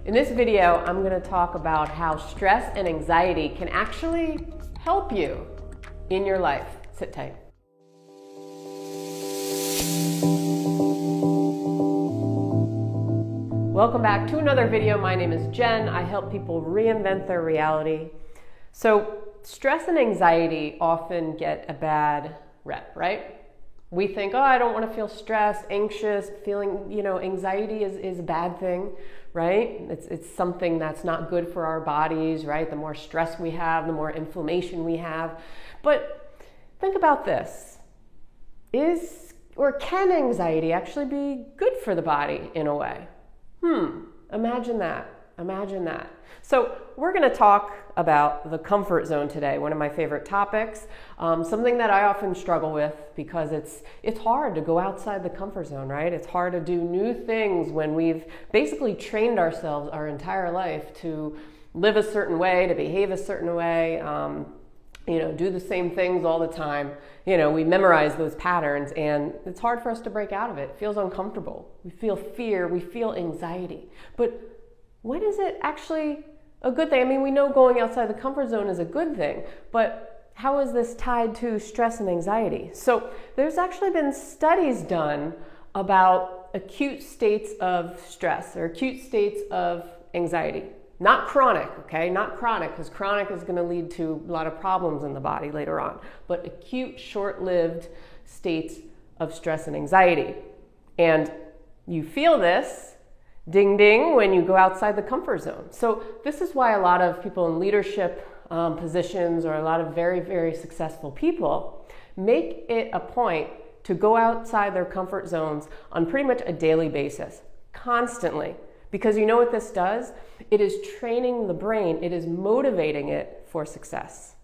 In this video, I'm going to talk about how stress and anxiety can actually help you in your life. Sit tight. Welcome back to another video. My name is Jen. I help people reinvent their reality. So stress and anxiety often get a bad rep, right? We think, oh, I don't want to feel stressed, anxious, feeling, anxiety is a bad thing, right? It's something that's not good for our bodies, right? The more stress we have, the more inflammation we have. But think about this. Can anxiety actually be good for the body in a way? Imagine that. So we're going to talk about the comfort zone today, one of my favorite topics, something that I often struggle with because it's hard to go outside the comfort zone, right? It's hard to do new things when we've basically trained ourselves our entire life to live a certain way, to behave a certain way, do the same things all the time. We memorize those patterns and it's hard for us to break out of it. It feels uncomfortable. We feel fear, we feel anxiety. But when is it actually a good thing? I mean, we know going outside the comfort zone is a good thing, but how is this tied to stress and anxiety? So there's actually been studies done about acute states of stress or acute states of anxiety. Not chronic, okay? Not chronic, because chronic is going to lead to a lot of problems in the body later on, but acute, short-lived states of stress and anxiety. And you feel this, ding ding, when you go outside the comfort zone. So this is why a lot of people in leadership positions or a lot of very, very successful people make it a point to go outside their comfort zones on pretty much a daily basis, constantly. Because you know what this does? It is training the brain. It is motivating it for success.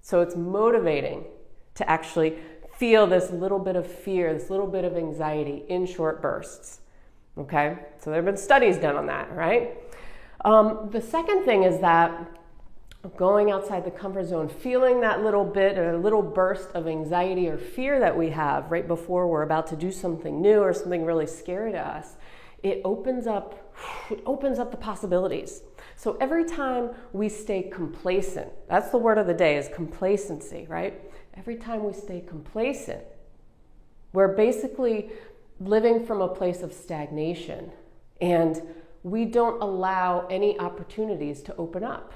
So it's motivating to actually feel this little bit of fear, this little bit of anxiety in short bursts. Okay? So there have been studies done on that, right? The second thing is that going outside the comfort zone, feeling that little bit or a little burst of anxiety or fear that we have right before we're about to do something new or something really scary to us, it opens up the possibilities. So every time we stay complacent, that's the word of the day, is complacency, right? Every time we stay complacent, we're basically living from a place of stagnation and we don't allow any opportunities to open up.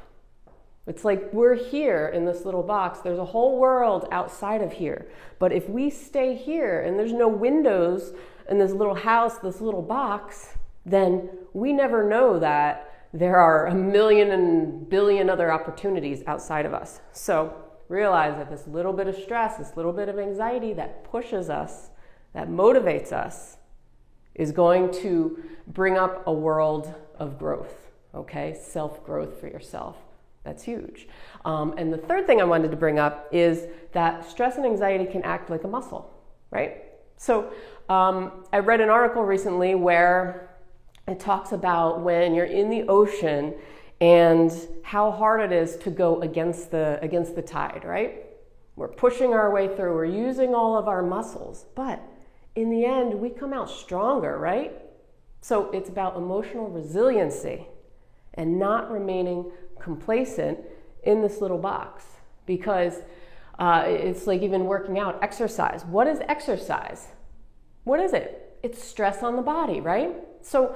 It's like we're here in this little box. There's a whole world outside of here. But if we stay here and there's no windows in this little house, this little box, then we never know that there are a million and billion other opportunities outside of us. So realize that this little bit of stress, this little bit of anxiety that pushes us, that motivates us, is going to bring up a world of growth, okay? Self-growth for yourself. That's huge. And the third thing I wanted to bring up is that stress and anxiety can act like a muscle, right? So I read an article recently where it talks about when you're in the ocean and how hard it is to go against the tide, right? We're pushing our way through, we're using all of our muscles, but in the end, we come out stronger, right? So it's about emotional resiliency and not remaining complacent in this little box, because it's like even working out, exercise. What is exercise? What is it? It's stress on the body, right? So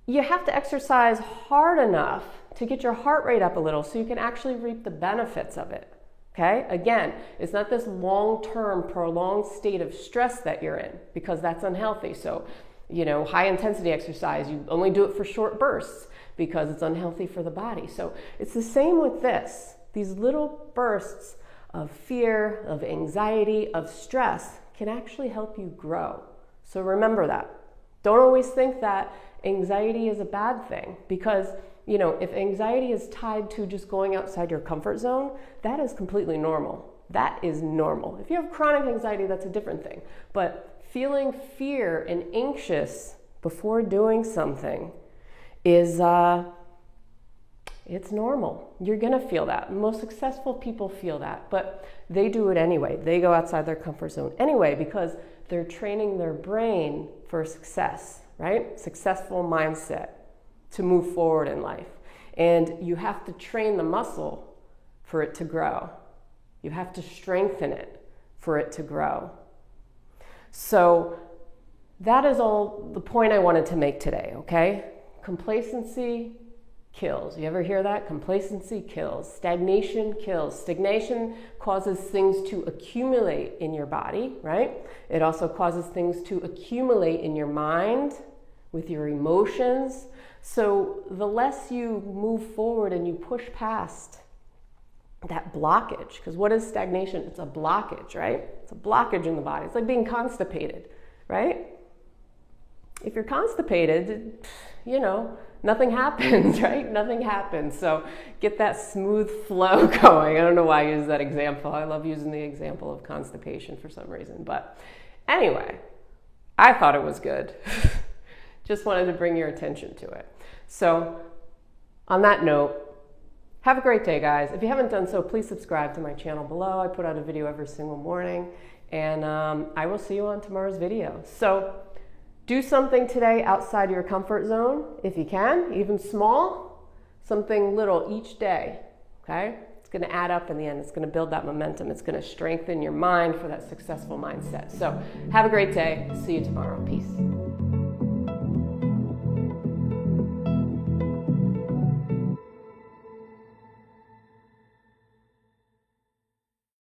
you have to exercise hard enough to get your heart rate up a little so you can actually reap the benefits of it. Okay? Again, it's not this long-term, prolonged state of stress that you're in, because that's unhealthy. So, high intensity exercise, you only do it for short bursts because it's unhealthy for the body. So it's the same with this. These little bursts of fear, of anxiety, of stress can actually help you grow. So remember that. Don't always think that anxiety is a bad thing, because if anxiety is tied to just going outside your comfort zone, that is completely normal. That is normal. If you have chronic anxiety, that's a different thing. But feeling fear and anxious before doing something is it's normal. You're gonna feel that. Most successful people feel that, but they do it anyway. They go outside their comfort zone anyway because they're training their brain for success, right? Successful mindset. to move forward in life. And you have to train the muscle for it to grow. You have to strengthen it for it to grow. So that is all the point I wanted to make today, okay? Complacency kills. You ever hear that? Complacency kills. Stagnation kills. Stagnation causes things to accumulate in your body, right? It also causes things to accumulate in your mind, with your emotions. So the less you move forward and you push past that blockage, because what is stagnation? It's a blockage, right? It's a blockage in the body. It's like being constipated, right? If you're constipated, you know, nothing happens, right? Nothing happens. So get that smooth flow going. I don't know why I use that example. I love using the example of constipation for some reason. But anyway, I thought it was good. Just wanted to bring your attention to it. So on that note, have a great day, guys. If you haven't done so, please subscribe to my channel below. I put out a video every single morning, and I will see you on tomorrow's video. So do something today outside your comfort zone, if you can, even small, something little each day, okay? It's gonna add up in the end. It's gonna build that momentum. It's gonna strengthen your mind for that successful mindset. So have a great day. See you tomorrow. Peace.